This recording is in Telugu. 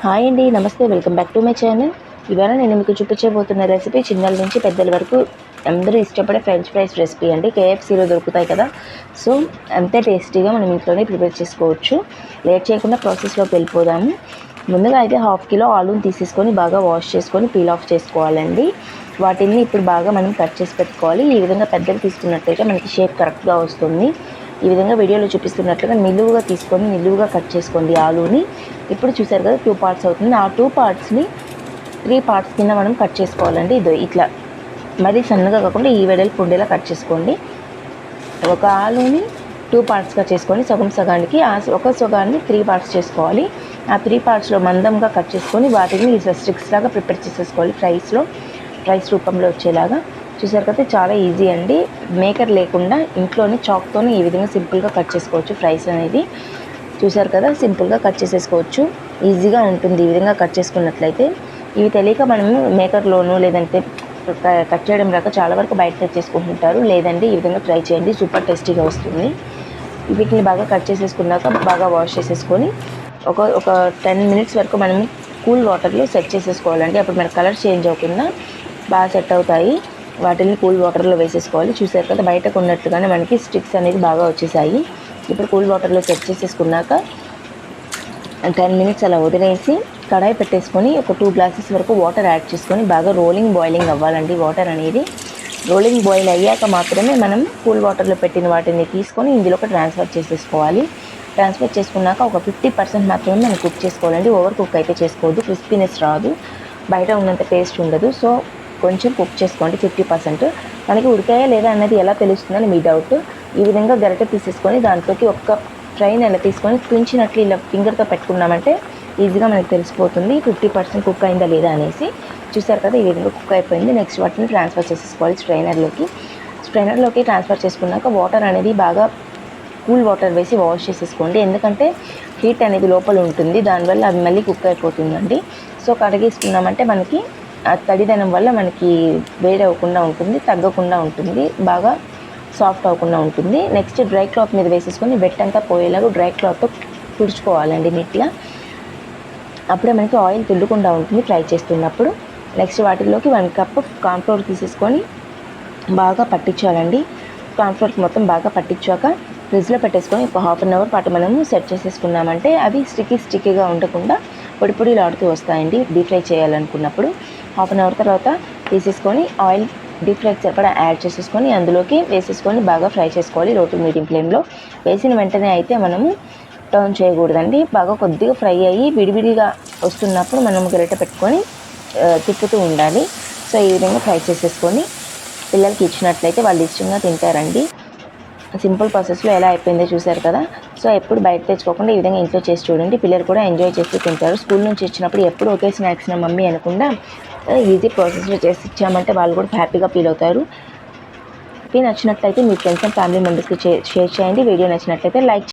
హాయ్ అండి, నమస్తే. Welcome back to my channel. ఇవాళ నేను మీకు చూపించబోతున్న రెసిపీ చిన్నల నుంచి పెద్దల వరకు అందరూ ఇష్టపడే ఫ్రెంచ్ ఫ్రైస్ రెసిపీ అండి. కేఎఫ్సీలో దొరుకుతాయి కదా, సో అంతే టేస్టీగా మనం ఇంట్లోనే ప్రిపేర్ చేసుకోవచ్చు. లేట్ చేయకుండా ప్రాసెస్లోకి వెళ్ళిపోదాము. ముందుగా అయితే 1/2 కిలో ఆలూని తీసేసుకొని బాగా వాష్ చేసుకొని పీల్ ఆఫ్ చేసుకోవాలండి. వాటిని ఇప్పుడు బాగా మనం కట్ చేసి పెట్టుకోవాలి. ఈ విధంగా పెద్దలు తీసుకున్నట్టయితే మనకి షేప్ కరెక్ట్గా వస్తుంది. ఈ విధంగా వీడియోలో చూపిస్తున్నట్లుగా నిలువుగా తీసుకొని నిలువుగా కట్ చేసుకోండి ఆలూని. ఇప్పుడు చూసారు కదా 2 పార్ట్స్ అవుతుంది. ఆ 2 పార్ట్స్ని 3 పార్ట్స్ కింద మనం కట్ చేసుకోవాలండి. ఇది ఇట్లా మరీ సన్నగా కాకుండా ఈ వెడల్పు ఉండేలా కట్ చేసుకోండి. ఒక ఆలూని 2 పార్ట్స్గా చేసుకొని సగం సగానికి ఒక సగాన్ని 3 పార్ట్స్ చేసుకోవాలి. ఆ 3 పార్ట్స్లో మందంగా కట్ చేసుకొని వాటిని స్టిక్స్ లాగా ప్రిపేర్ చేసేసుకోవాలి. ఫ్రైస్ రూపంలో వచ్చేలాగా. చూసారు కదా, చాలా ఈజీ అండి. మేకర్ లేకుండా ఇంట్లోనే చాక్తోనే ఈ విధంగా సింపుల్గా కట్ చేసుకోవచ్చు ఫ్రైస్ అనేది. చూసారు కదా, సింపుల్గా కట్ చేసేసుకోవచ్చు. ఈజీగా ఉంటుంది ఈ విధంగా కట్ చేసుకున్నట్లయితే. ఇవి తెలియక మనము మేకర్లోనూ లేదంటే కట్ చేయడం రాక చాలా వరకు బయట తెచ్చేసుకుంటుంటారు. లేదండి, ఈ విధంగా ట్రై చేయండి, సూపర్ టేస్టీగా వస్తుంది. వీటిని బాగా కట్ చేసేసుకున్నాక బాగా వాష్ చేసేసుకొని ఒక 10 మినిట్స్ వరకు మనము కూల్ వాటర్లో సెట్ చేసేసుకోవాలండి. అప్పుడు మన కలర్ చేంజ్ అవ్వకుండా బాగా సెట్ అవుతాయి. వాటిని కూల్ వాటర్లో వేసేసుకోవాలి. చూసారు కదా, బయటకు ఉన్నట్టుగానే మనకి స్టిక్స్ అనేది బాగా వచ్చేసాయి. ఇప్పుడు కూల్ వాటర్లో సెట్ చేసేసుకున్నాక 10 మినిట్స్ అలా వదిలేసి కడాయి పెట్టేసుకొని ఒక 2 గ్లాసెస్ వరకు వాటర్ యాడ్ చేసుకొని బాగా బాయిలింగ్ అవ్వాలండి. వాటర్ అనేది రోలింగ్ బాయిల్ అయ్యాక మాత్రమే మనం కూల్ వాటర్లో పెట్టిన వాటిని తీసుకొని ఇందులోకి ట్రాన్స్ఫర్ చేసేసుకోవాలి. ట్రాన్స్ఫర్ చేసుకున్నాక ఒక 50% మాత్రమే మనం కుక్ చేసుకోవాలండి. ఓవర్ కుక్ అయితే చేసుకోవద్దు, క్రిస్పీనెస్ రాదు, బయట ఉన్నంత టేస్ట్ ఉండదు. సో కొంచెం కుక్ చేసుకోండి 50%. మనకి ఉడికాయా లేదా అన్నది ఎలా తెలుస్తుందని మీ డౌట్. ఈ విధంగా గరిటె తీసేసుకొని దాంట్లోకి ఒక ట్రైన్ ఎలా తీసుకొని తుంచినట్లు ఇలా ఫింగర్తో పెట్టుకున్నామంటే ఈజీగా మనకి తెలిసిపోతుంది 50% కుక్ అయిందా లేదా అనేసి. చూసారు కదా, ఈ విధంగా కుక్ అయిపోయింది. నెక్స్ట్ వాటిని ట్రాన్స్ఫర్ చేసేసుకోవాలి స్ట్రైనర్లోకి ట్రాన్స్ఫర్ చేసుకున్నాక వాటర్ అనేది బాగా కూల్ వాటర్ వేసి వాష్ చేసేసుకోండి. ఎందుకంటే హీట్ అనేది లోపల ఉంటుంది, దానివల్ల అది మళ్ళీ కుక్ అయిపోతుందండి. సో కడిగేసుకున్నామంటే మనకి ఆ తడిదనం వల్ల మనకి వేడి అవ్వకుండా ఉంటుంది, తగ్గకుండా ఉంటుంది, బాగా సాఫ్ట్ అవ్వకుండా ఉంటుంది. నెక్స్ట్ డ్రై క్లాత్ మీద వేసేసుకొని వెట్ అంతా పోయేలాగా డ్రై క్లాత్తో తుడుచుకోవాలండి నీట్గా. అప్పుడే మనకి ఆయిల్ తుల్లకుండా ఉంటుంది ఫ్రై చేస్తున్నప్పుడు. నెక్స్ట్ వాటిలోకి 1 కప్ కార్న్ఫ్లోర్ తీసేసుకొని బాగా పట్టించాలండి. కార్న్ఫ్లోర్ మొత్తం బాగా పట్టించాక ఫ్రిడ్జ్లో పెట్టేసుకొని ఒక 1/2 అవర్ పాటు మనము సెట్ చేసేసుకున్నామంటే అవి స్టిక్కీగా ఉండకుండా పొడిలాడుతూ వస్తాయండి. డీప్ ఫ్రై చేయాలనుకున్నప్పుడు 1/2 అవర్ తర్వాత తీసేసుకొని ఆయిల్ డీప్ ఫ్రైకి సరిపడా యాడ్ చేసేసుకొని అందులోకి వేసేసుకొని బాగా ఫ్రై చేసుకోవాలి లో టు మీడియం ఫ్లేమ్లో. వేసిన వెంటనే అయితే మనము టర్న్ చేయకూడదండి. బాగా కొద్దిగా ఫ్రై అయ్యి విడివిడిగా వస్తున్నప్పుడు మనం గరిటె పెట్టుకొని తిప్పుతూ ఉండాలి. సో ఈ విధంగా ఫ్రై చేసేసుకొని పిల్లలకి ఇచ్చినట్లయితే వాళ్ళు ఇష్టంగా తింటారండి. సింపుల్ ప్రాసెస్లో ఎలా అయిపోయిందో చూసారు కదా. సో ఎప్పుడు బయట తెచ్చుకోకుండా ఈ విధంగా ఇంట్లో చేసి చూడండి. పిల్లలు కూడా ఎంజాయ్ చేస్తూ తింటారు. స్కూల్ నుంచి ఇచ్చినప్పుడు ఎప్పుడు ఒకే స్నాక్స్ నా మమ్మీ అనకుండా ఈజీ ప్రాసెస్లో చేసి ఇచ్చామంటే వాళ్ళు కూడా హ్యాపీగా ఫీల్ అవుతారు. నచ్చినట్లయితే మీ ఫ్రెండ్స్ అండ్ ఫ్యామిలీ మెంబర్స్కి షేర్ చేయండి. వీడియో నచ్చినట్లయితే లైక్